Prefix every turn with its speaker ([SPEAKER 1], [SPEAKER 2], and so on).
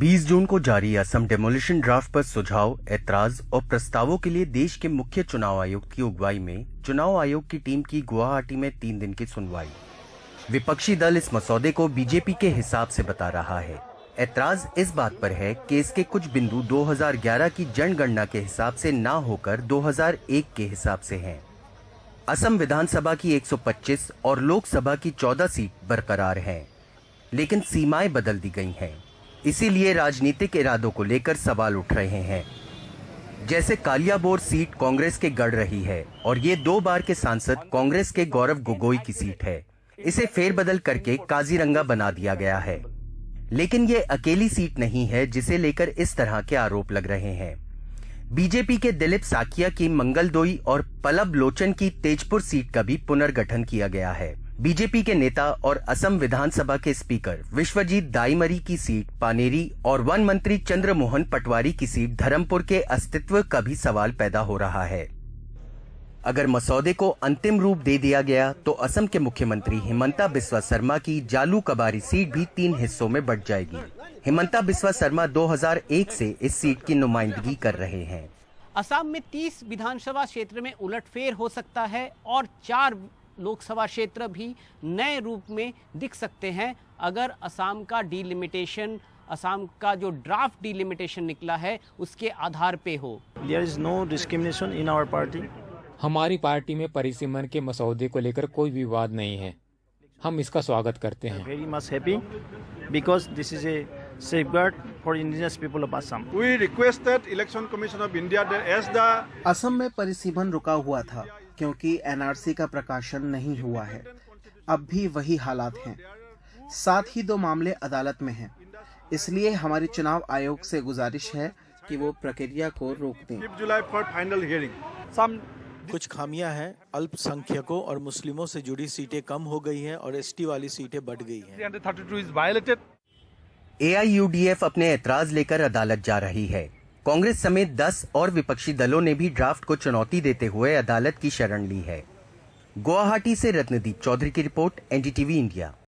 [SPEAKER 1] 20 जून को जारी Assam demolition draft पर सुझाव, ऐतराज और प्रस्तावों के लिए देश के मुख्य चुनाव आयुक्त की अगुवाई में चुनाव आयोग की टीम की गुवाहाटी में 3 दिन की सुनवाई। विपक्षी दल इस मसौदे को बीजेपी के हिसाब से बता रहा है। ऐतराज इस बात पर है कि इसके कुछ बिंदु 2011 की जनगणना के हिसाब से ना होकर 2001 के हिसाब से हैं। असम विधानसभा की 125 और लोकसभा की 14 सीट बरकरार हैं, लेकिन सीमाएं बदल दी गई हैं। इसीलिए राजनीतिक इरादों को लेकर सवाल उठ रहे हैं। जैसे कालियाबोर सीट कांग्रेस के गढ़ रही है और ये 2 बार के सांसद कांग्रेस के गौरव गोगोई की सीट है। इसे फेरबदल करके काजीरंगा बना दिया गया है, लेकिन ये अकेली सीट नहीं है जिसे लेकर इस तरह के आरोप लग रहे हैं। बीजेपी के दिलीप साकिया की मंगलदोई और पलब लोचन की तेजपुर सीट का भी पुनर्गठन किया गया है। बीजेपी के नेता और असम विधानसभा के स्पीकर विश्वजीत दाईमरी की सीट पानेरी और वन मंत्री चंद्रमोहन पटवारी की सीट धर्मपुर के अस्तित्व का भी सवाल पैदा हो रहा है। अगर मसौदे को अंतिम रूप दे दिया गया तो असम के मुख्यमंत्री हिमंता बिस्वा शर्मा की जालू कबारी सीट भी 3 हिस्सों में बंट जाएगी। हिमंता बिस्वा शर्मा 2001 से इस सीट की नुमाइंदगी कर रहे हैं।
[SPEAKER 2] असम में 30 विधानसभा क्षेत्र में उलटफेर हो सकता है और 4 लोकसभा क्षेत्र भी नए रूप में दिख सकते हैं अगर असम का डिलिमिटेशन, असम का जो ड्राफ्ट डिलिमिटेशन निकला है उसके आधार पे हो।
[SPEAKER 3] There is no discrimination in our party.
[SPEAKER 4] हमारी पार्टी में परिसीमन के मसौदे को लेकर कोई विवाद नहीं है। हम इसका स्वागत करते हैं।
[SPEAKER 3] Very much happy because this is a safeguard for indigenous people of Assam.
[SPEAKER 5] We requested Election Commission of India that as the
[SPEAKER 6] Assam में परिसीमन रुका हुआ था क्योंकि एनआरसी का प्रकाशन नहीं हुआ है। अब भी वही हालात हैं। साथ ही 2 मामले अदालत में हैं। इसलिए हमारी चुनाव आयोग से गुजारिश है कि वो प्रक्रिया को रोक दें।
[SPEAKER 5] 5 जुलाई for final hearing.
[SPEAKER 7] कुछ खामियां हैं। अल्पसंख्यकों और मुस्लिमों से जुड़ी सीटें कम हो गई हैं और एसटी वाली सीटें बढ़ गई हैं।
[SPEAKER 5] 332 is violated.
[SPEAKER 1] AIUDF अपने ऐतराज लेकर अदालत जा रही है। कांग्रेस समेत 10 और विपक्षी दलों ने भी ड्राफ्ट को चुनौती देते हुए अदालत की शरण ली है। गुवाहाटी से रत्नदीप चौधरी की रिपोर्ट, NDTV इंडिया।